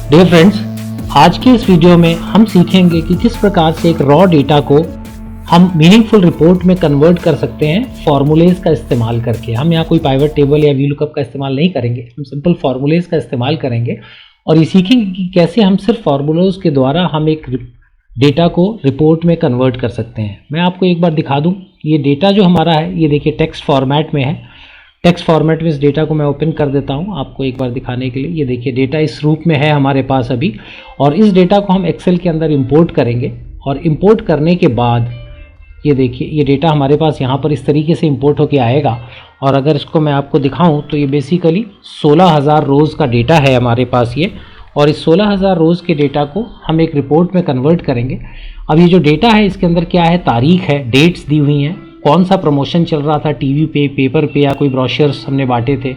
Dear friends, आज के इस वीडियो में हम सीखेंगे कि किस प्रकार से एक रॉ डेटा को हम मीनिंगफुल रिपोर्ट में कन्वर्ट कर सकते हैं फॉर्मूलेज का इस्तेमाल करके। हम यहाँ कोई पाइवट टेबल या वीलुकअप का इस्तेमाल नहीं करेंगे, हम सिंपल फॉर्मूलेज का इस्तेमाल करेंगे और ये सीखेंगे कि कैसे हम सिर्फ फॉर्मूलोज के द्वारा हम एक डेटा को रिपोर्ट में कन्वर्ट कर सकते हैं। मैं आपको एक बार दिखा दूं, ये डेटा जो हमारा है ये देखिए टेक्स्ट फॉर्मेट में है। टेक्स्ट फॉर्मेट में इस डेटा को मैं ओपन कर देता हूं आपको एक बार दिखाने के लिए। ये देखिए डेटा इस रूप में है हमारे पास अभी, और इस डेटा को हम एक्सेल के अंदर इंपोर्ट करेंगे और इंपोर्ट करने के बाद ये देखिए ये डेटा हमारे पास यहाँ पर इस तरीके से इंपोर्ट होके आएगा। और अगर इसको मैं आपको दिखाऊं तो ये बेसिकली 16,000 रोज़ का डेटा है हमारे पास ये, और इस 16,000 रोज़ के डेटा को हम एक रिपोर्ट में कन्वर्ट करेंगे। अब ये जो डेटा है इसके अंदर क्या है, तारीख है, डेट्स दी हुई हैं, कौन सा प्रमोशन चल रहा था टीवी पे, पेपर पे, या कोई ब्रोशर्स हमने बांटे थे,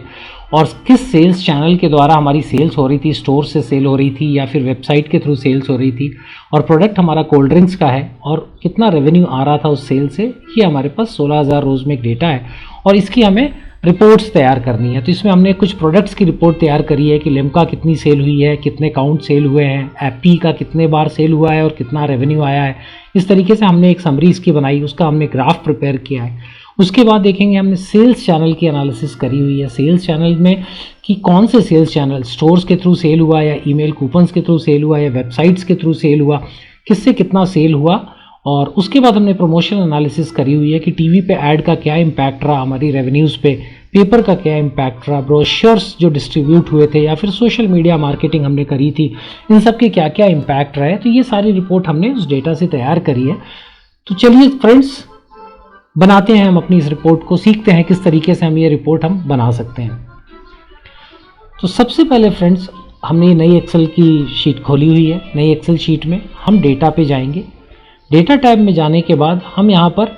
और किस सेल्स चैनल के द्वारा हमारी सेल्स हो रही थी, स्टोर से सेल हो रही थी या फिर वेबसाइट के थ्रू सेल्स हो रही थी, और प्रोडक्ट हमारा कोल्ड ड्रिंक्स का है और कितना रेवेन्यू आ रहा था उस सेल से। ये हमारे पास 16,000 रोज़ में एक डेटा है और इसकी हमें रिपोर्ट्स तैयार करनी है। तो इसमें हमने कुछ प्रोडक्ट्स की रिपोर्ट तैयार करी है कि लिम्का कितनी सेल हुई है, कितने काउंट सेल हुए हैं, एप्पी का कितने बार सेल हुआ है और कितना रेवेन्यू आया है। इस तरीके से हमने एक समरी इसकी बनाई, उसका हमने ग्राफ प्रिपेयर किया है। उसके बाद देखेंगे हमने सेल्स चैनल की एनालिसिस करी हुई है। सेल्स चैनल में कि कौन से सेल्स चैनल, स्टोर्स के थ्रू सेल हुआ या ईमेल कूपन्स के थ्रू सेल हुआ या वेबसाइट्स के थ्रू सेल हुआ, किससे कितना सेल हुआ। और उसके बाद हमने प्रमोशन एनालिसिस करी हुई है कि टीवी पे ऐड का क्या इम्पैक्ट रहा हमारी रेवेन्यूज़ पे, पेपर का क्या इम्पैक्ट रहा, ब्रोशर्स जो डिस्ट्रीब्यूट हुए थे या फिर सोशल मीडिया मार्केटिंग हमने करी थी, इन सब के क्या क्या इम्पैक्ट रहे। तो ये सारी रिपोर्ट हमने उस डेटा से तैयार करी है। तो चलिए फ्रेंड्स, बनाते हैं हम अपनी इस रिपोर्ट को, सीखते हैं किस तरीके से हम ये रिपोर्ट हम बना सकते हैं। तो सबसे पहले फ्रेंड्स, हमने ये नई एक्सेल की शीट खोली हुई है। नई एक्सेल शीट में हम डेटा पे जाएंगे। डेटा टैब में जाने के बाद हम यहाँ पर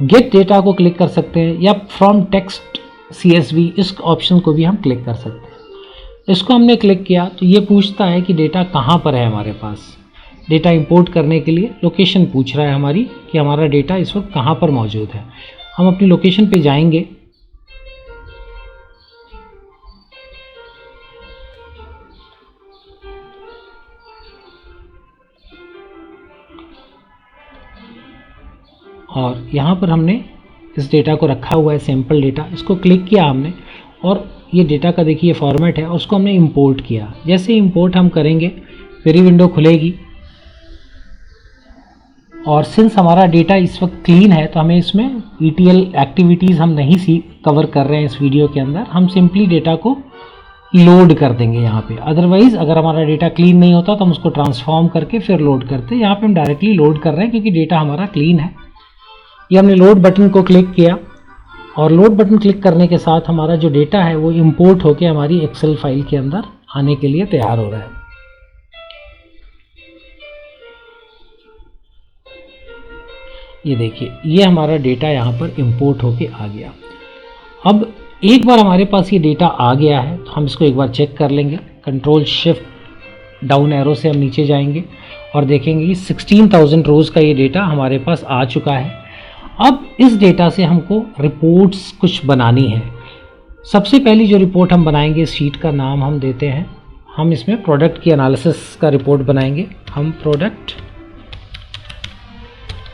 गेट डेटा को क्लिक कर सकते हैं या फ्रॉम टेक्स्ट CSV, इस ऑप्शन को भी हम क्लिक कर सकते हैं। इसको हमने क्लिक किया तो ये पूछता है कि डेटा कहाँ पर है हमारे पास। डेटा इंपोर्ट करने के लिए लोकेशन पूछ रहा है हमारी कि हमारा डेटा इस वक्त कहाँ पर मौजूद है। हम अपनी लोकेशन पे जाएंगे और यहाँ पर हमने इस डेटा को रखा हुआ है, सैम्पल डेटा। इसको क्लिक किया हमने और ये डेटा का देखिए फॉर्मेट है और उसको हमने इंपोर्ट किया। जैसे इंपोर्ट हम करेंगे क्वेरी विंडो खुलेगी और सिंस हमारा डेटा इस वक्त क्लीन है तो हमें इसमें ETL एक्टिविटीज़ हम नहीं कवर कर रहे हैं इस वीडियो के अंदर। हम सिंपली डेटा को लोड कर देंगे यहाँ पे। अदरवाइज़ अगर हमारा डेटा क्लीन नहीं होता तो हम उसको ट्रांसफॉर्म करके फिर लोड करते। यहाँ पे हम डायरेक्टली लोड कर रहे हैं क्योंकि डेटा हमारा क्लीन है। ये हमने लोड बटन को क्लिक किया और लोड बटन क्लिक करने के साथ हमारा जो डेटा है वो इंपोर्ट होके हमारी एक्सेल फाइल के अंदर आने के लिए तैयार हो रहा है। ये देखिए ये हमारा डेटा यहाँ पर इंपोर्ट होके आ गया। अब एक बार हमारे पास ये डेटा आ गया है तो हम इसको एक बार चेक कर लेंगे। कंट्रोल शिफ्ट डाउन एरो से हम नीचे जाएंगे और देखेंगे कि 16,000 रोज़ का ये डेटा हमारे पास आ चुका है। अब इस डेटा से हमको रिपोर्ट्स कुछ बनानी है। सबसे पहली जो रिपोर्ट हम बनाएंगे, इस शीट का नाम हम देते हैं, हम इसमें प्रोडक्ट की एनालिसिस का रिपोर्ट बनाएंगे। हम प्रोडक्ट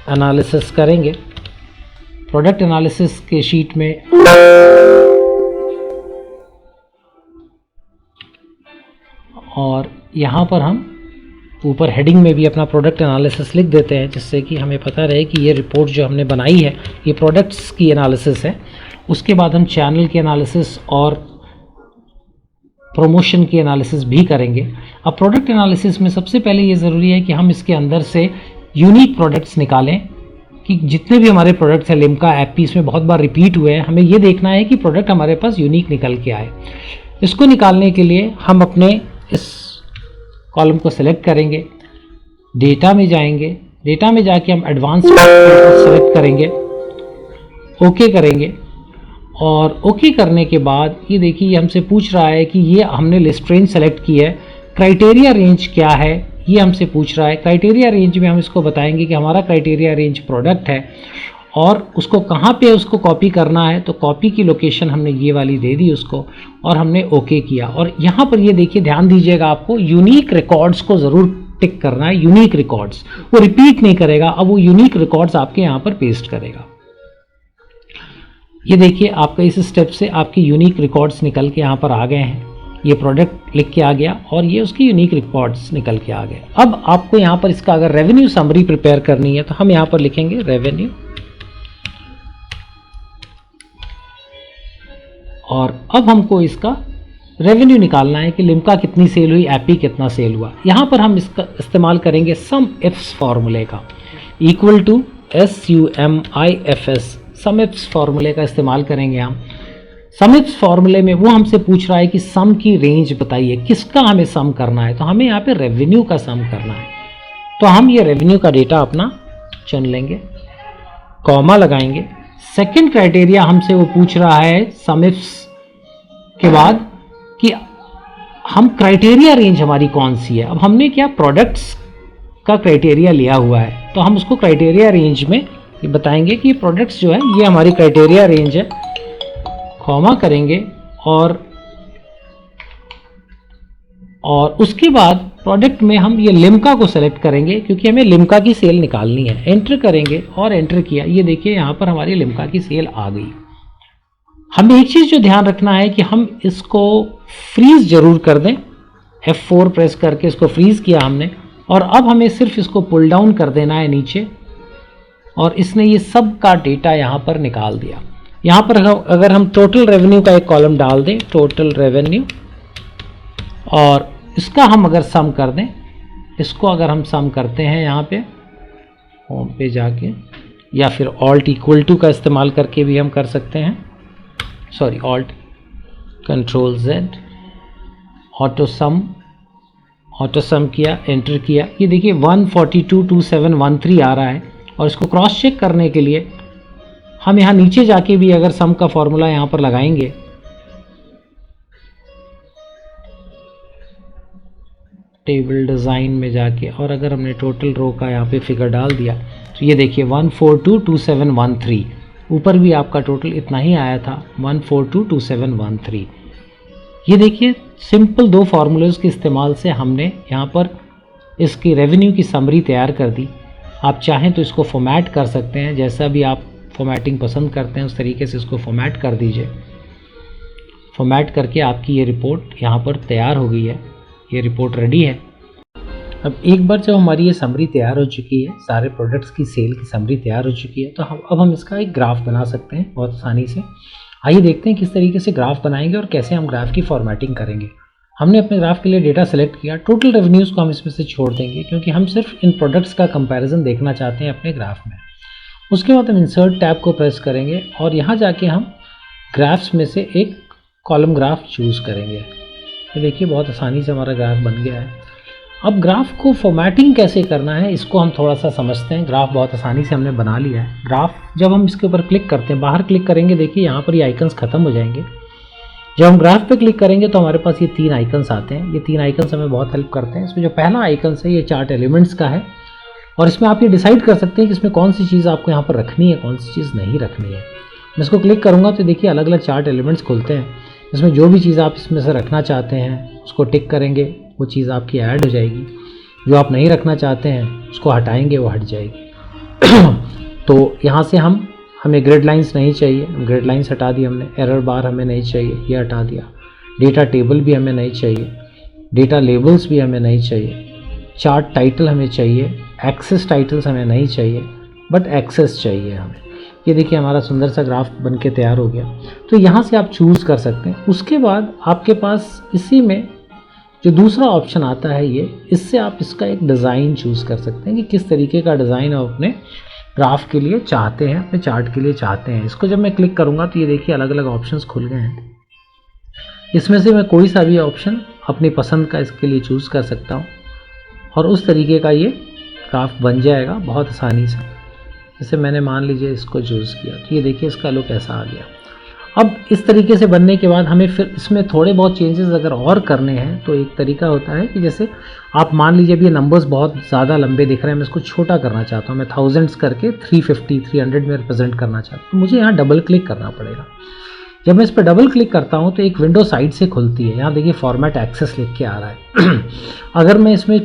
एनालिसिस करेंगे। प्रोडक्ट एनालिसिस के शीट में और यहाँ पर हम ऊपर हेडिंग में भी अपना प्रोडक्ट एनालिसिस लिख देते हैं, जिससे कि हमें पता रहे कि ये रिपोर्ट जो हमने बनाई है ये प्रोडक्ट्स की एनालिसिस है। उसके बाद हम चैनल की एनालिसिस और प्रमोशन की एनालिसिस भी करेंगे। अब प्रोडक्ट एनालिसिस में सबसे पहले ये ज़रूरी है कि हम इसके अंदर से यूनिक प्रोडक्ट्स निकालें कि जितने भी हमारे प्रोडक्ट्स हैं, लिम्का, एप्पी, इसमें बहुत बार रिपीट हुए हैं, हमें ये देखना है कि प्रोडक्ट हमारे पास यूनिक निकल के आए। इसको निकालने के लिए हम अपने इस कॉलम को सेलेक्ट करेंगे, डेटा में जाएंगे, डेटा में जाके हम एडवांस सेलेक्ट करेंगे, ओके करेंगे और ओके करने के बाद ये देखिए ये हमसे पूछ रहा है कि ये हमने लिस्ट रेंज सेलेक्ट की है, क्राइटेरिया रेंज क्या है ये हमसे पूछ रहा है। क्राइटेरिया रेंज में हम इसको बताएंगे कि हमारा क्राइटेरिया रेंज प्रोडक्ट है और उसको कहाँ पे उसको कॉपी करना है, तो कॉपी की लोकेशन हमने ये वाली दे दी उसको और हमने ओके किया। और यहाँ पर ये देखिए, ध्यान दीजिएगा, आपको यूनिक रिकॉर्ड्स को ज़रूर टिक करना है। यूनिक रिकॉर्ड्स वो रिपीट नहीं करेगा, अब वो यूनिक रिकॉर्ड्स आपके यहाँ पर पेस्ट करेगा। ये देखिए आपका इस स्टेप से आपके यूनिक रिकॉर्ड्स निकल के यहाँ पर आ गए हैं। ये प्रोडक्ट लिख के आ गया और ये उसकी यूनिक रिकॉर्ड्स निकल के आ गए। अब आपको यहाँ पर इसका अगर रेवेन्यू समरी प्रिपेयर करनी है तो हम यहाँ पर लिखेंगे रेवेन्यू, और अब हमको इसका रेवेन्यू निकालना है कि लिम्का कितनी सेल हुई, एपी कितना सेल हुआ। यहाँ पर हम इसका इस्तेमाल करेंगे सम इफ्स फॉर्मूले का, equal to SUMIFS, sum ifs फॉर्मूले का इस्तेमाल करेंगे हम। सम इफ्स फॉर्मूले में वो हमसे पूछ रहा है कि सम की रेंज बताइए, किसका हमें सम करना है, तो हमें यहाँ पे रेवेन्यू का सम करना है। तो हम ये रेवेन्यू का डेटा अपना चुन लेंगे, कॉमा लगाएंगे। सेकंड क्राइटेरिया हमसे वो पूछ रहा है सम इफ्स के बाद कि हम क्राइटेरिया रेंज हमारी कौन सी है। अब हमने क्या प्रोडक्ट्स का क्राइटेरिया लिया हुआ है, तो हम उसको क्राइटेरिया रेंज में ये बताएंगे कि प्रोडक्ट्स जो है ये हमारी क्राइटेरिया रेंज है, कॉमा करेंगे। और उसके बाद प्रोडक्ट में हम ये लिम्का को सेलेक्ट करेंगे क्योंकि हमें लिम्का की सेल निकालनी है। एंटर करेंगे और एंटर किया, ये देखिए यहाँ पर हमारी लिम्का की सेल आ गई। हमें एक चीज़ जो ध्यान रखना है कि हम इसको फ्रीज जरूर कर दें, F4 प्रेस करके इसको फ्रीज किया हमने, और अब हमें सिर्फ इसको पुल डाउन कर देना है नीचे, और इसने ये सब का डेटा यहाँ पर निकाल दिया। यहाँ पर अगर हम टोटल रेवेन्यू का एक कॉलम डाल दें, टोटल रेवेन्यू, और इसका हम अगर सम कर दें, इसको अगर हम सम करते हैं यहाँ पे होम पे जाके, या फिर ऑल्ट इक्वल टू का इस्तेमाल करके भी हम कर सकते हैं, sorry alt control Z, auto सम किया, एंटर किया। ये देखिए 1422713 आ रहा है। और इसको क्रॉस चेक करने के लिए हम यहाँ नीचे जाके भी अगर सम का फॉर्मूला यहाँ पर लगाएंगे, टेबल डिज़ाइन में जाके, और अगर हमने टोटल रो का यहाँ पे फिगर डाल दिया तो ये देखिए 1422713, ऊपर भी आपका टोटल इतना ही आया था, 1422713। ये देखिए सिंपल दो फार्मूलेज के इस्तेमाल से हमने यहाँ पर इसकी रेवेन्यू की समरी तैयार कर दी। आप चाहें तो इसको फॉर्मेट कर सकते हैं, जैसा भी आप फॉर्मेटिंग पसंद करते हैं उस तरीके से इसको फॉर्मेट कर दीजिए। फॉर्मेट करके आपकी ये रिपोर्ट यहाँ पर तैयार हो गई है, ये रिपोर्ट रेडी है। अब एक बार जब हमारी ये समरी तैयार हो चुकी है, सारे प्रोडक्ट्स की सेल की समरी तैयार हो चुकी है, तो अब हम इसका एक ग्राफ बना सकते हैं बहुत आसानी से। आइए देखते हैं किस तरीके से ग्राफ बनाएंगे और कैसे हम ग्राफ की फॉर्मेटिंग करेंगे। हमने अपने ग्राफ के लिए डेटा सेलेक्ट किया, टोटल रेवेन्यूज़ को हम इसमें से छोड़ देंगे क्योंकि हम सिर्फ इन प्रोडक्ट्स का कंपैरिजन देखना चाहते हैं अपने ग्राफ में। उसके बाद हम इंसर्ट टैब को प्रेस करेंगे और यहाँ जाके हम ग्राफ्स में से एक कॉलम ग्राफ चूज़ करेंगे। ये देखिए बहुत आसानी से हमारा ग्राफ बन गया है। अब ग्राफ को फॉर्मेटिंग कैसे करना है इसको हम थोड़ा सा समझते हैं। ग्राफ बहुत आसानी से हमने बना लिया है। ग्राफ जब हम इसके ऊपर क्लिक करते हैं, बाहर क्लिक करेंगे, देखिए यहाँ पर ये आइकन्स ख़त्म हो जाएंगे। जब हम ग्राफ पे क्लिक करेंगे तो हमारे पास ये 3 आइकन्स आते हैं। ये 3 आइकन्स हमें बहुत हेल्प करते हैं। इसमें जो पहला आइकन है ये चार्ट एलिमेंट्स का है और इसमें आप ये डिसाइड कर सकते हैं कि इसमें कौन सी चीज़ आपको यहाँ पर रखनी है, कौन सी चीज़ नहीं रखनी है। मैं इसको क्लिक करूँगा तो देखिए अलग अलग चार्ट एलिमेंट्स खुलते हैं। इसमें जो भी चीज़ आप इसमें से रखना चाहते हैं उसको टिक करेंगे, वो चीज़ आपकी ऐड हो जाएगी। जो आप नहीं रखना चाहते हैं उसको हटाएंगे, वो हट जाएगी। तो यहाँ से हमें ग्रिड लाइंस नहीं चाहिए, ग्रिड लाइंस हटा दी हमने। एरर बार हमें नहीं चाहिए, ये हटा दिया। डेटा टेबल भी हमें नहीं चाहिए, डेटा लेबल्स भी हमें नहीं चाहिए। चार्ट टाइटल हमें चाहिए, एक्सेस टाइटल्स हमें नहीं चाहिए, बट एक्सेस चाहिए हमें। ये देखिए हमारा सुंदर सा ग्राफ बन के तैयार हो गया। तो यहाँ से आप चूज़ कर सकते हैं। उसके बाद आपके पास इसी में जो दूसरा ऑप्शन आता है ये, इससे आप इसका एक डिज़ाइन चूज़ कर सकते हैं कि किस तरीके का डिज़ाइन आप अपने ग्राफ के लिए चाहते हैं, अपने चार्ट के लिए चाहते हैं। इसको जब मैं क्लिक करूँगा तो ये देखिए अलग अलग ऑप्शंस खुल गए हैं। इसमें से मैं कोई सा भी ऑप्शन अपनी पसंद का इसके लिए चूज़ कर सकता हूँ और उस तरीके का ये ग्राफ बन जाएगा बहुत आसानी से। जैसे मैंने मान लीजिए इसको चूज़ किया तो ये देखिए इसका लुक ऐसा आ गया। अब इस तरीके से बनने के बाद हमें फिर इसमें थोड़े बहुत चेंजेस अगर और करने हैं तो एक तरीका होता है कि जैसे आप मान लीजिए अभी ये नंबर्स बहुत ज़्यादा लंबे दिख रहे हैं, मैं इसको छोटा करना चाहता हूँ, मैं थाउजेंड्स करके 350 300 में रिप्रेजेंट करना चाहता हूँ, तो मुझे यहाँ डबल क्लिक करना पड़ेगा। जब मैं इस पर डबल क्लिक करता हूँ तो एक विंडो साइड से खुलती है, यहाँ देखिए फॉर्मेट एक्सेस लिख के आ रहा है। अगर मैं इसमें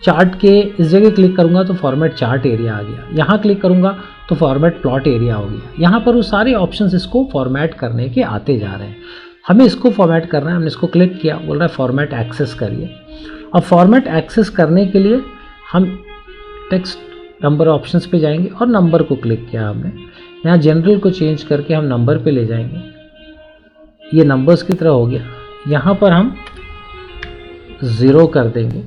चार्ट के इस जगह क्लिक करूँगा तो फॉर्मेट चार्ट एरिया आ गया, यहाँ क्लिक करूँगा तो फॉर्मेट प्लॉट एरिया हो गया। यहाँ पर वो सारे ऑप्शंस इसको फॉर्मेट करने के आते जा रहे हैं। हमें इसको फॉर्मेट करना है, हमने इसको क्लिक किया, बोल रहा है फॉर्मेट एक्सेस करिए। अब फॉर्मेट एक्सेस करने के लिए हम टेक्स्ट नंबर ऑप्शंस पे जाएंगे और नंबर को क्लिक किया हमने, यहाँ जनरल को चेंज करके हम नंबर पे ले जाएंगे, ये नंबर्स की तरह हो गया। यहाँ पर हम 0 कर देंगे,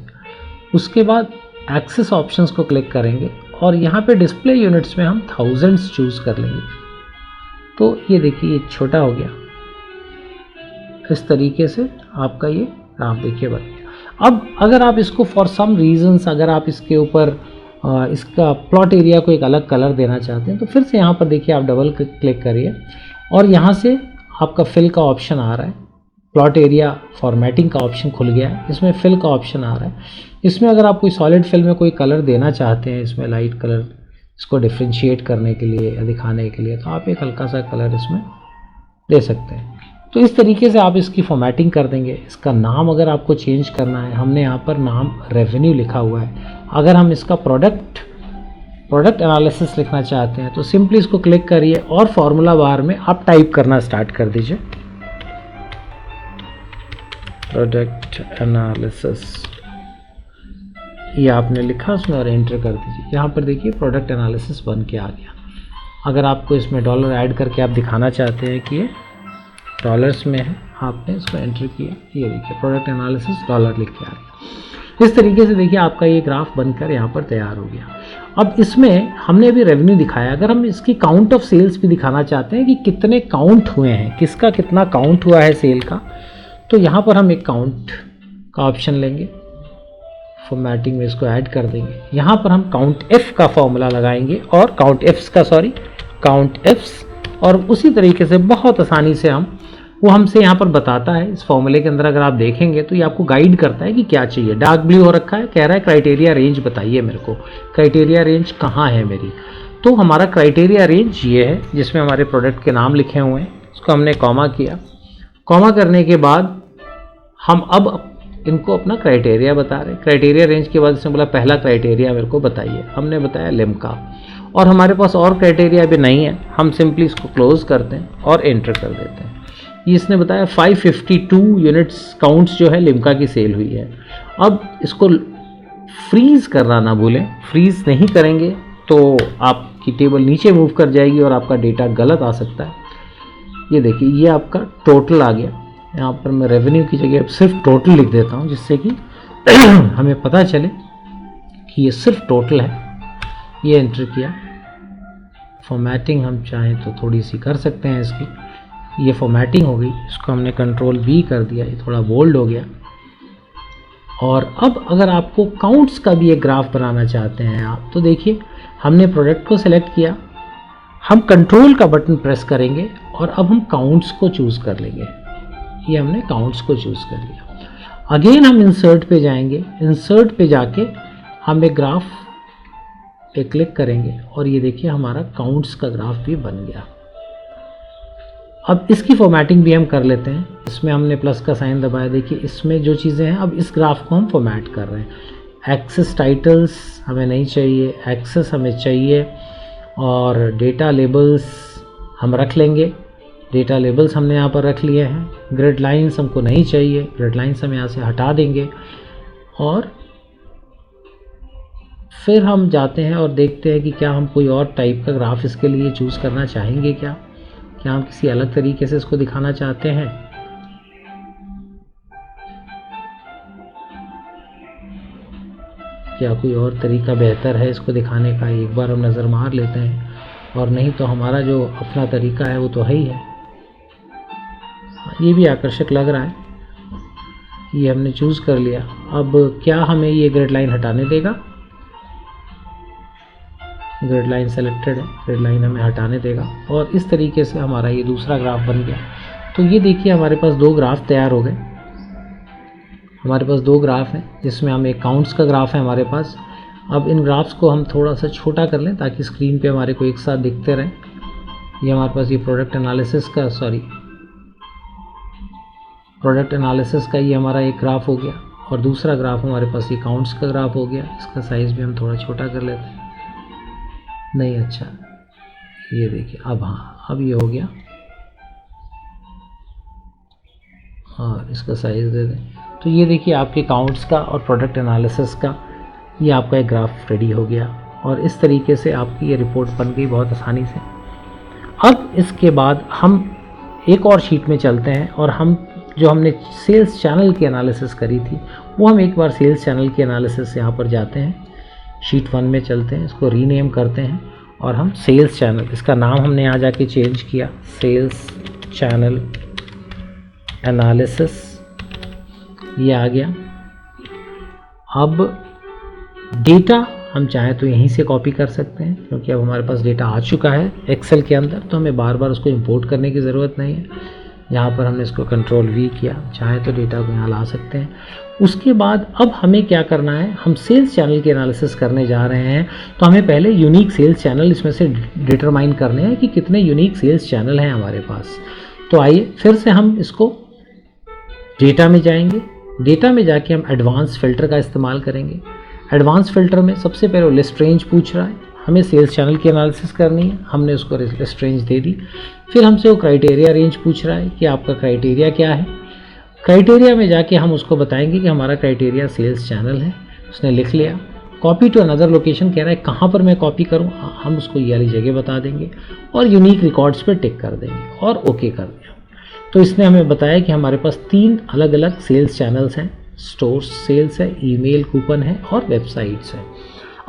उसके बाद एक्सेस ऑप्शंस को क्लिक करेंगे और यहाँ पे डिस्प्ले यूनिट्स में हम थाउजेंड्स चूज़ कर लेंगे। तो ये देखिए ये छोटा हो गया, इस तरीके से आपका ये ग्राफ देखिए बन गया। अब अगर आप इसको फॉर सम रीजंस अगर आप इसके ऊपर इसका प्लॉट एरिया को एक अलग कलर देना चाहते हैं तो फिर से यहाँ पर देखिए आप डबल क्लिक करिए और यहाँ से आपका फिल का ऑप्शन आ रहा है, प्लॉट एरिया फॉर्मेटिंग का ऑप्शन खुल गया है, इसमें फिल का ऑप्शन आ रहा है। इसमें अगर आप कोई सॉलिड फिल में कोई कलर देना चाहते हैं, इसमें लाइट कलर इसको डिफ्रेंशिएट करने के लिए या दिखाने के लिए, तो आप एक हल्का सा कलर इसमें दे सकते हैं। तो इस तरीके से आप इसकी फॉर्मेटिंग कर देंगे। इसका नाम अगर आपको चेंज करना है, हमने यहाँ पर नाम रेवेन्यू लिखा हुआ है, अगर हम इसका प्रोडक्ट एनालिसिस लिखना चाहते हैं तो सिंपली इसको क्लिक करिए और फॉर्मूला बार में आप टाइप करना स्टार्ट कर दीजिए, प्रोडक्ट एनालिसिस, ये आपने लिखा उसमें और एंटर कर दीजिए। यहाँ पर देखिए प्रोडक्ट एनालिसिस बन के आ गया। अगर आपको इसमें डॉलर ऐड करके आप दिखाना चाहते हैं कि ये डॉलर्स में है, आपने इसको एंटर किया, ये देखिए प्रोडक्ट एनालिसिस डॉलर लिख के आ गया। इस तरीके से देखिए आपका ये ग्राफ बनकर यहाँ पर तैयार हो गया। अब इसमें हमने अभी रेवेन्यू दिखाया, अगर हम इसकी काउंट ऑफ सेल्स भी दिखाना चाहते हैं कि कितने काउंट हुए हैं, किसका कितना काउंट हुआ है सेल का, तो यहाँ पर हम एक काउंट का ऑप्शन लेंगे, फॉर्मेटिंग में इसको ऐड कर देंगे। यहाँ पर हम काउंट एफ का फॉर्मूला लगाएंगे और काउंट एफ्स और उसी तरीके से बहुत आसानी से वो हमसे यहाँ पर बताता है। इस फॉर्मूले के अंदर अगर आप देखेंगे तो ये आपको गाइड करता है कि क्या चाहिए। डार्क ब्लू हो रखा है, कह रहा है क्राइटेरिया रेंज बताइए मेरे को, क्राइटेरिया रेंज कहाँ है मेरी। तो हमारा क्राइटेरिया रेंज ये है जिसमें हमारे प्रोडक्ट के नाम लिखे हुए हैं, उसको हमने कॉमा किया। कॉमा करने के बाद हम अब इनको अपना क्राइटेरिया बता रहे हैं। क्राइटेरिया रेंज के बाद इसने बोला पहला क्राइटेरिया मेरे को बताइए, हमने बताया लिम्का, और हमारे पास और क्राइटेरिया भी नहीं है, हम सिंपली इसको क्लोज करते हैं और एंटर कर देते हैं। ये इसने बताया 552 यूनिट्स काउंट्स जो है लिम्का की सेल हुई है। अब इसको फ्रीज करना ना भूलें, फ्रीज नहीं करेंगे तो आपकी टेबल नीचे मूव कर जाएगी और आपका डेटा गलत आ सकता है। ये देखिए ये आपका टोटल आ गया। यहाँ पर मैं रेवेन्यू की जगह सिर्फ टोटल लिख देता हूँ जिससे कि हमें पता चले कि ये सिर्फ टोटल है। ये एंटर किया, फॉर्मेटिंग हम चाहें तो थोड़ी सी कर सकते हैं इसकी, ये फॉर्मेटिंग हो गई, इसको हमने कंट्रोल V कर दिया, ये थोड़ा बोल्ड हो गया। और अब अगर आपको काउंट्स का भी एक ग्राफ बनाना चाहते हैं आप, तो देखिए हमने प्रोडक्ट को सिलेक्ट किया, हम कंट्रोल का बटन प्रेस करेंगे और अब हम काउंट्स को चूज़ कर लेंगे। ये हमने काउंट्स को चूज़ कर लिया। अगेन हम इंसर्ट पे जाएंगे, इंसर्ट पे जाके हम एक ग्राफ पे क्लिक करेंगे और ये देखिए हमारा काउंट्स का ग्राफ भी बन गया। अब इसकी फॉर्मेटिंग भी हम कर लेते हैं। इसमें हमने प्लस का साइन दबाया, देखिए इसमें जो चीज़ें हैं अब इस ग्राफ को हम फॉर्मेट कर रहे हैं। एक्सेस टाइटल्स हमें नहीं चाहिए, एक्सेस हमें चाहिए, और डेटा लेबल्स हम रख लेंगे। डेटा लेबल्स हमने यहाँ पर रख लिए हैं। ग्रिड लाइंस हमको नहीं चाहिए, ग्रिड लाइंस हम यहाँ से हटा देंगे। और फिर हम जाते हैं और देखते हैं कि क्या हम कोई और टाइप का ग्राफ इसके लिए चूज़ करना चाहेंगे, क्या हम किसी अलग तरीके से इसको दिखाना चाहते हैं। क्या कोई और तरीका बेहतर है इसको दिखाने का, एक बार हम नज़र मार लेते हैं। और नहीं तो हमारा जो अपना तरीका है वो तो है ही है। ये भी आकर्षक लग रहा है, ये हमने चूज़ कर लिया। अब क्या हमें ये ग्रिड लाइन हटाने देगा? ग्रिड लाइन सेलेक्टेड है, ग्रिड लाइन हमें हटाने देगा और इस तरीके से हमारा ये दूसरा ग्राफ बन गया। तो ये देखिए हमारे पास दो ग्राफ तैयार हो गए। हमारे पास दो ग्राफ हैं जिसमें हम एक काउंट्स का ग्राफ है हमारे पास। अब इन ग्राफ्स को हम थोड़ा सा छोटा कर लें ताकि स्क्रीन पे हमारे को एक साथ दिखते रहें। ये हमारे पास ये प्रोडक्ट एनालिसिस का ये हमारा एक ग्राफ हो गया और दूसरा ग्राफ हमारे पास ये काउंट्स का ग्राफ हो गया। इसका साइज़ भी हम थोड़ा छोटा कर लेते हैं। नहीं, अच्छा ये देखिए अब, हाँ अब ये हो गया और इसका साइज़ दे दें। तो ये देखिए आपके काउंट्स का और प्रोडक्ट एनालिसिस का ये आपका एक ग्राफ रेडी हो गया और इस तरीके से आपकी ये रिपोर्ट बन गई बहुत आसानी से। अब इसके बाद हम एक और शीट में चलते हैं और हम जो हमने सेल्स चैनल की एनालिसिस करी थी वो हम एक बार सेल्स चैनल की एनालिसिस यहाँ पर जाते हैं, शीट 1 में चलते हैं, इसको रीनेम करते हैं और हम सेल्स चैनल, इसका नाम हमने यहाँ जाके चेंज किया, सेल्स चैनल एनालिसिस, ये आ गया। अब डेटा हम चाहें तो यहीं से कॉपी कर सकते हैं क्योंकि अब हमारे पास डेटा आ चुका है एक्सेल के अंदर, तो हमें बार बार उसको इंपोर्ट करने की ज़रूरत नहीं है। यहाँ पर हमने इसको कंट्रोल V किया, चाहे तो डेटा को यहाँ ला सकते हैं। उसके बाद अब हमें क्या करना है, हम सेल्स चैनल की एनालिसिस करने जा रहे हैं तो हमें पहले यूनिक सेल्स चैनल इसमें से डिटरमाइन करने हैं कि कितने यूनिक सेल्स चैनल हैं हमारे पास। तो आइए फिर से हम इसको डेटा में जाएंगे, डेटा में जाके हम एडवांस फ़िल्टर का इस्तेमाल करेंगे। एडवांस फ़िल्टर में सबसे पहले लिस्ट रेंज पूछ रहा है, हमें सेल्स चैनल की एनालिसिस करनी है, हमने उसको लिस्ट रेंज दे दी। फिर हमसे वो क्राइटेरिया रेंज पूछ रहा है कि आपका क्राइटेरिया क्या है। क्राइटेरिया में जाके हम उसको बताएंगे कि हमारा क्राइटेरिया सेल्स चैनल है, उसने लिख लिया। कॉपी टू अनदर लोकेशन कह रहा है, कहाँ पर मैं कॉपी करूँ, हम उसको ये वाली जगह बता देंगे और यूनिक रिकॉर्ड्स पर टिक कर देंगे और ओके कर दें। तो इसने हमें बताया कि हमारे पास 3 अलग अलग सेल्स चैनल्स हैं, स्टोर सेल्स है, ईमेल कूपन है और वेबसाइट्स है।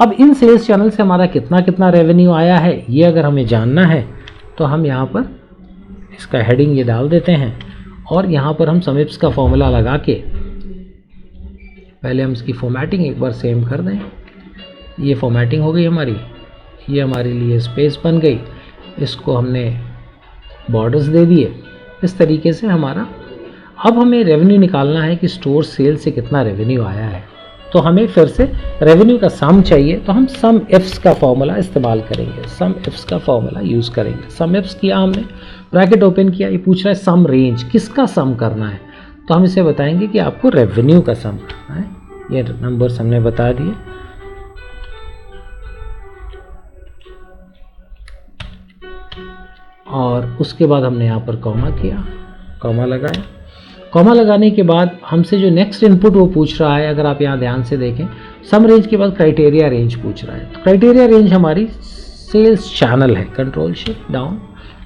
अब इन सेल्स चैनल से हमारा कितना रेवेन्यू आया है ये अगर हमें जानना है तो हम यहाँ पर इसका हेडिंग ये डाल देते हैं और यहाँ पर हम समिप्स का फॉर्मूला लगा के पहले हम इसकी फॉर्मेटिंग एक बार सेम कर दें। ये फॉर्मेटिंग हो गई हमारी, ये हमारे लिए स्पेस बन गई, इसको हमने बॉर्डर्स दे दिए। इस तरीके से हमारा अब हमें रेवेन्यू निकालना है कि स्टोर सेल से कितना रेवेन्यू आया है। तो हमें फिर से रेवेन्यू का सम चाहिए तो हम सम इफ्स का फॉर्मूला इस्तेमाल करेंगे, सम इफ्स का फॉर्मूला यूज़ करेंगे। सम इफ्स किया हमने, ब्रैकेट ओपन किया, ये पूछ रहा है सम रेंज, किसका सम करना है। तो हम इसे बताएंगे कि आपको रेवेन्यू का सम करना है। ये नंबर्स हमने बता दिए। और उसके बाद हमने यहाँ पर कॉमा किया, कॉमा लगाया। कॉमा लगाने के बाद हमसे जो नेक्स्ट इनपुट वो पूछ रहा है, अगर आप यहाँ ध्यान से देखें, सम रेंज के बाद क्राइटेरिया रेंज पूछ रहा है। तो क्राइटेरिया रेंज हमारी सेल्स चैनल है। कंट्रोल शिफ्ट डाउन,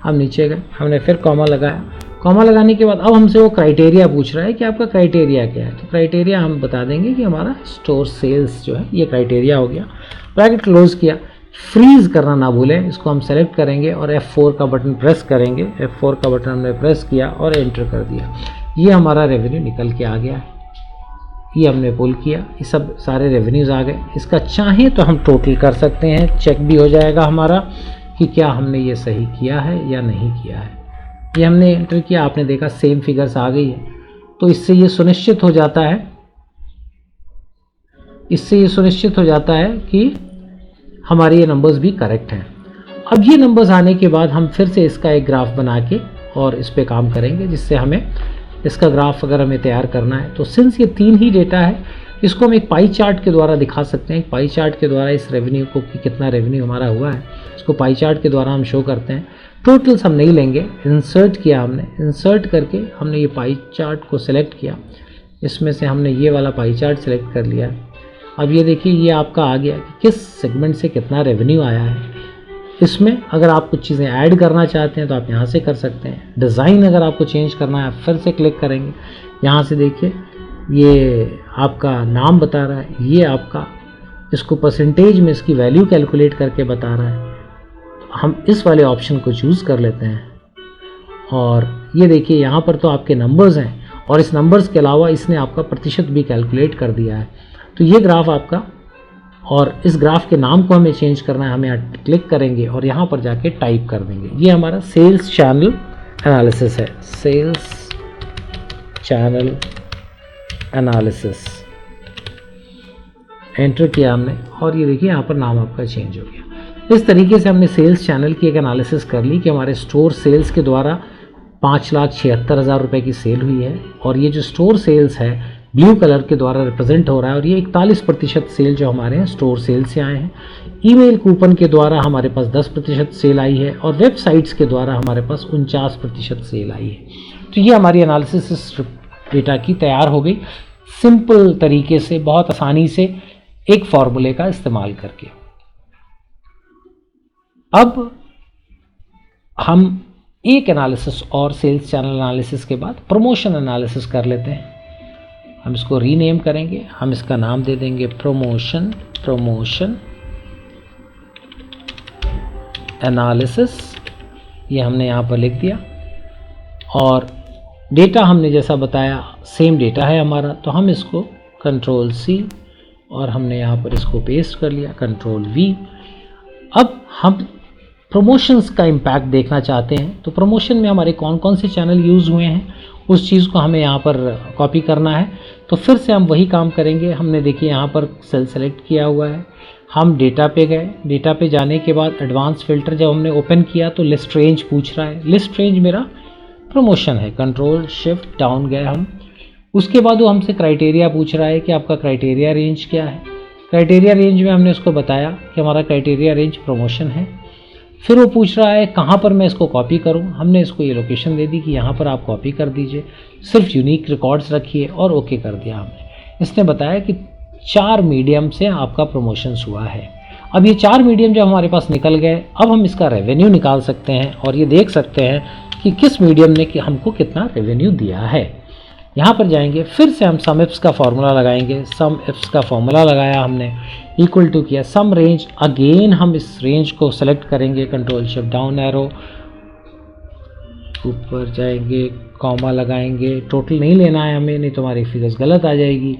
हम नीचे गए, हमने फिर कॉमा लगाया। कॉमा लगाने के बाद अब हमसे वो क्राइटेरिया पूछ रहा है कि आपका क्राइटेरिया क्या है। तो क्राइटेरिया हम बता देंगे कि हमारा स्टोर सेल्स जो है ये क्राइटेरिया हो गया। ब्रैकेट क्लोज किया। फ्रीज करना ना भूलें, इसको हम सेलेक्ट करेंगे और F4 का बटन प्रेस करेंगे। F4 का बटन हमने प्रेस किया और एंटर कर दिया। ये हमारा रेवेन्यू निकल के आ गया है, ये हमने पुल किया, ये सब सारे रेवेन्यूज आ गए। इसका चाहें तो हम टोटल कर सकते हैं, चेक भी हो जाएगा हमारा कि क्या हमने ये सही किया है या नहीं किया है। ये हमने एंटर किया, आपने देखा सेम फिगर्स आ गई है। तो इससे ये सुनिश्चित हो जाता है कि हमारे ये नंबर्स भी करेक्ट हैं। अब ये नंबर्स आने के बाद हम फिर से इसका एक ग्राफ बना के और इस पे काम करेंगे, जिससे हमें इसका ग्राफ अगर हमें तैयार करना है तो सिंस ये 3 ही डेटा है, इसको हम एक पाई चार्ट के द्वारा दिखा सकते हैं। पाई चार्ट के द्वारा इस रेवेन्यू को कि कितना रेवेन्यू हमारा हुआ है, इसको पाई चार्ट के द्वारा हम शो करते हैं। टोटल्स हम नहीं लेंगे, इंसर्ट किया हमने, इंसर्ट करके हमने ये पाई चार्ट को सिलेक्ट किया, इसमें से हमने ये वाला पाई चार्ट सेलेक्ट कर लिया। अब ये देखिए ये आपका आ गया कि किस सेगमेंट से कितना रेवेन्यू आया है। इसमें अगर आप कुछ चीज़ें ऐड करना चाहते हैं तो आप यहाँ से कर सकते हैं। डिज़ाइन अगर आपको चेंज करना है आप फिर से क्लिक करेंगे, यहाँ से देखिए ये आपका नाम बता रहा है, ये आपका इसको परसेंटेज में इसकी वैल्यू कैलकुलेट करके बता रहा है। तो हम इस वाले ऑप्शन को चूज़ कर लेते हैं और ये देखिए यहाँ पर तो आपके नंबर्स हैं और इस नंबर्स के अलावा इसने आपका प्रतिशत भी कैलकुलेट कर दिया है। तो ये ग्राफ आपका और इस ग्राफ के नाम को हमें चेंज करना है, हमें यहाँ क्लिक करेंगे और यहाँ पर जाके टाइप कर देंगे। ये हमारा सेल्स चैनल एनालिसिस है, सेल्स चैनल एनालिसिस। एंटर किया हमने और ये देखिए यहाँ पर नाम आपका चेंज हो गया। इस तरीके से हमने सेल्स चैनल की एक एनालिसिस कर ली कि हमारे स्टोर सेल्स के द्वारा 5,76,000 रुपये की सेल हुई है और ये जो स्टोर सेल्स है ब्लू कलर के द्वारा रिप्रेजेंट हो रहा है और ये 41% सेल जो हमारे हैं स्टोर सेल से आए हैं। ईमेल कूपन के द्वारा हमारे पास 10% सेल आई है और वेबसाइट्स के द्वारा हमारे पास 49% सेल आई है। तो ये हमारी एनालिसिस डेटा की तैयार हो गई सिंपल तरीके से, बहुत आसानी से एक फॉर्मूले का इस्तेमाल करके। अब हम एक एनालिसिस और सेल्स चैनल एनालिसिस के बाद प्रमोशन एनालिसिस कर लेते हैं। हम इसको रीनेम करेंगे, हम इसका नाम दे देंगे प्रमोशन एनालिसिस। ये हमने यहाँ पर लिख दिया और डेटा हमने जैसा बताया सेम डेटा है हमारा, तो हम इसको Ctrl+C और हमने यहाँ पर इसको पेस्ट कर लिया, Ctrl+V। अब हम प्रमोशंस का इम्पैक्ट देखना चाहते हैं, तो प्रमोशन में हमारे कौन कौन से चैनल यूज़ हुए हैं उस चीज़ को हमें यहाँ पर कॉपी करना है। तो फिर से हम वही काम करेंगे। हमने देखिए यहाँ पर सेल सेलेक्ट किया हुआ है, हम डेटा पे गए, डेटा पे जाने के बाद एडवांस फिल्टर जब हमने ओपन किया तो लिस्ट रेंज पूछ रहा है, लिस्ट रेंज मेरा प्रमोशन है, Ctrl+Shift डाउन गए हम। उसके बाद वो हमसे क्राइटेरिया पूछ रहा है कि आपका क्राइटेरिया रेंज क्या है। क्राइटेरिया रेंज में हमने उसको बताया कि हमारा क्राइटेरिया रेंज प्रमोशन है। फिर वो पूछ रहा है कहाँ पर मैं इसको कॉपी करूँ, हमने इसको ये लोकेशन दे दी कि यहाँ पर आप कॉपी कर दीजिए, सिर्फ यूनिक रिकॉर्ड्स रखिए और ओके कर दिया हमने। इसने बताया कि 4 मीडियम से आपका प्रमोशंस हुआ है। अब ये 4 मीडियम जब हमारे पास निकल गए, अब हम इसका रेवेन्यू निकाल सकते हैं और ये देख सकते हैं कि किस मीडियम ने कि हमको कितना रेवेन्यू दिया है। यहाँ पर जाएंगे, फिर से हम सम इफ्स का फॉर्मूला लगाएंगे। सम इफ्स का फॉर्मूला लगाया हमने, इक्वल टू किया सम रेंज। अगेन हम इस रेंज को सेलेक्ट करेंगे, Ctrl+Shift डाउन एरो, ऊपर जाएंगे, कॉमा लगाएंगे। टोटल नहीं लेना है हमें, नहीं तो हमारी फिगर्स गलत आ जाएगी।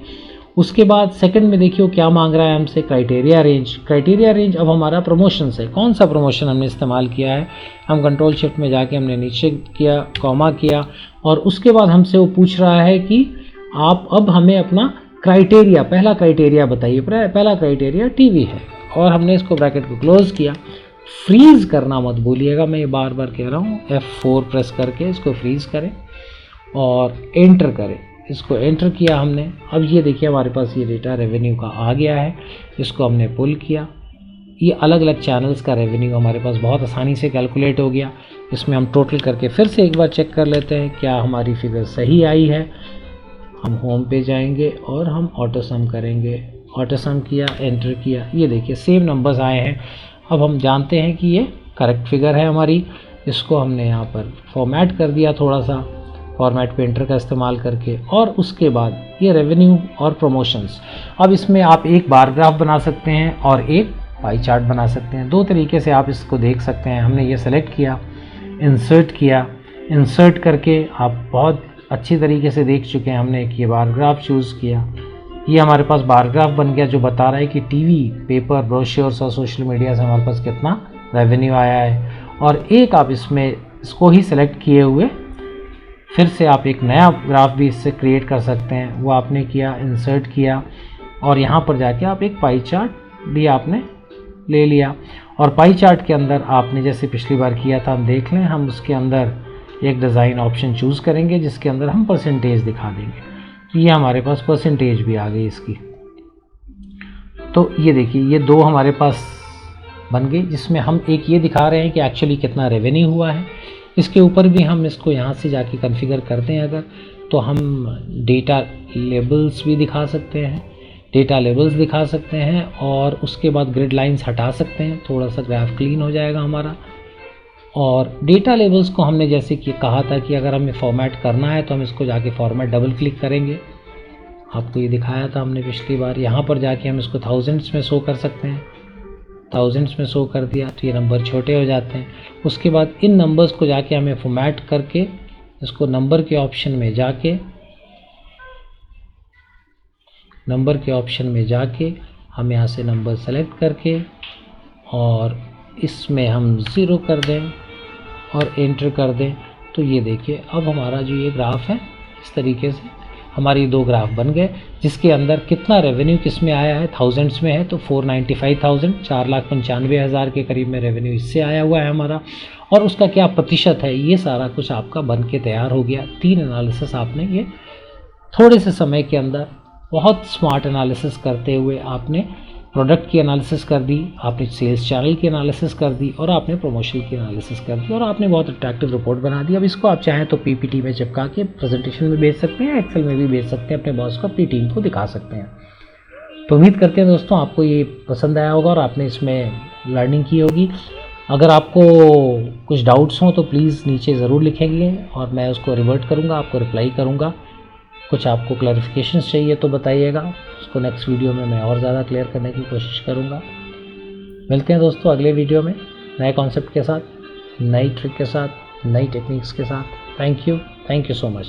उसके बाद सेकंड में देखिए क्या मांग रहा है हमसे, क्राइटेरिया रेंज। क्राइटेरिया रेंज अब हमारा प्रमोशन से, कौन सा प्रमोशन हमने इस्तेमाल किया है, हम Ctrl+Shift में जाके हमने नीचे किया, कॉमा किया और उसके बाद हमसे वो पूछ रहा है कि आप अब हमें अपना क्राइटेरिया, पहला क्राइटेरिया बताइए। पहला क्राइटेरिया टीवी है और हमने इसको ब्रैकेट को क्लोज किया। फ्रीज़ करना मत भूलिएगा, मैं ये बार बार कह रहा हूँ, F4 प्रेस करके इसको फ्रीज़ करें और एंटर करें। इसको एंटर किया हमने। अब ये देखिए हमारे पास ये डेटा रेवेन्यू का आ गया है, इसको हमने पुल किया। ये अलग अलग चैनल्स का रेवेन्यू हमारे पास बहुत आसानी से कैलकुलेट हो गया। इसमें हम टोटल करके फिर से एक बार चेक कर लेते हैं क्या हमारी फिगर सही आई है। हम होम पे जाएंगे और हम ऑटो सम करेंगे, ऑटो सम किया, एंटर किया, ये देखिए सेम नंबर्स आए हैं। अब हम जानते हैं कि ये करेक्ट फिगर है हमारी। इसको हमने यहाँ पर फॉर्मेट कर दिया, थोड़ा सा फॉर्मेट पेंटर का इस्तेमाल करके, और उसके बाद ये रेवेन्यू और प्रमोशंस। अब इसमें आप एक बार ग्राफ बना सकते हैं और एक पाई चार्ट बना सकते हैं। 2 तरीके से आप इसको देख सकते हैं। हमने ये सेलेक्ट किया, इंसर्ट किया, इंसर्ट करके आप बहुत अच्छी तरीके से देख चुके हैं। हमने एक ये बार ग्राफ चूज़ किया, ये हमारे पास बार ग्राफ बन गया जो बता रहा है कि टीवी, पेपर, ब्रोशर्स और सोशल मीडिया से हमारे पास कितना रेवेन्यू आया है। और एक आप इसमें इसको ही सेलेक्ट किए हुए फिर से आप एक नया ग्राफ भी इससे क्रिएट कर सकते हैं। वो आपने किया, इंसर्ट किया और यहाँ पर जाके आप एक पाई चार्ट भी आपने ले लिया। और पाई चार्ट के अंदर आपने जैसे पिछली बार किया था, हम देख लें, हम उसके अंदर एक डिज़ाइन ऑप्शन चूज़ करेंगे जिसके अंदर हम परसेंटेज दिखा देंगे। तो ये हमारे पास परसेंटेज भी आ गई इसकी। तो ये देखिए ये 2 हमारे पास बन गई, जिसमें हम एक ये दिखा रहे हैं कि एक्चुअली कितना रेवेन्यू हुआ है। इसके ऊपर भी हम इसको यहाँ से जाके कॉन्फ़िगर करते हैं अगर, तो हम डेटा लेबल्स भी दिखा सकते हैं, डेटा लेबल्स दिखा सकते हैं और उसके बाद ग्रिड लाइंस हटा सकते हैं, थोड़ा सा ग्राफ क्लीन हो जाएगा हमारा। और डेटा लेबल्स को हमने जैसे कि कहा था कि अगर हमें फॉर्मेट करना है तो हम इसको जाके फॉर्मेट डबल क्लिक करेंगे। आपको ये दिखाया था हमने पिछली बार। यहाँ पर जाके हम इसको थाउजेंड्स में शो कर सकते हैं, थाउजेंड्स में शो कर दिया तो ये नंबर छोटे हो जाते हैं। उसके बाद इन नंबर्स को जाके हमें फॉर्मेट करके इसको नंबर के ऑप्शन में जाके हम यहाँ से नंबर सेलेक्ट करके और इसमें हम 0 कर दें और एंटर कर दें, तो ये देखिए अब हमारा जो ये ग्राफ है इस तरीके से हमारी 2 ग्राफ बन गए, जिसके अंदर कितना रेवेन्यू किस में आया है, थाउजेंड्स में है तो 495,000 4,95,000 के करीब में रेवेन्यू इससे आया हुआ है हमारा, और उसका क्या प्रतिशत है, ये सारा कुछ आपका बन के तैयार हो गया। 3 एनालिसिस आपने ये थोड़े से समय के अंदर बहुत स्मार्ट एनालिसिस करते हुए आपने प्रोडक्ट की एनालिसिस कर दी, आपने सेल्स चैनल की एनालिसिस कर दी और आपने प्रमोशन की एनालिसिस कर दी और आपने बहुत अट्रैक्टिव रिपोर्ट बना दी। अब इसको आप चाहें तो पीपीटी में चिपका के प्रेजेंटेशन में भेज सकते हैं, एक्सेल में भी भेज सकते हैं, अपने बॉस को, अपनी टीम को दिखा सकते हैं। तो उम्मीद करते हैं दोस्तों आपको ये पसंद आया होगा और आपने इसमें लर्निंग की होगी। अगर आपको कुछ डाउट्स हों तो प्लीज़ नीचे ज़रूर लिखेंगे और मैं उसको रिवर्ट करूँगा, आपको रिप्लाई करूँगा। कुछ आपको क्लैरिफिकेशंस चाहिए तो बताइएगा, उसको नेक्स्ट वीडियो में मैं और ज़्यादा क्लियर करने की कोशिश करूँगा। मिलते हैं दोस्तों अगले वीडियो में नए कॉन्सेप्ट के साथ, नई ट्रिक के साथ, नई टेक्निक्स के साथ। Thank you so much.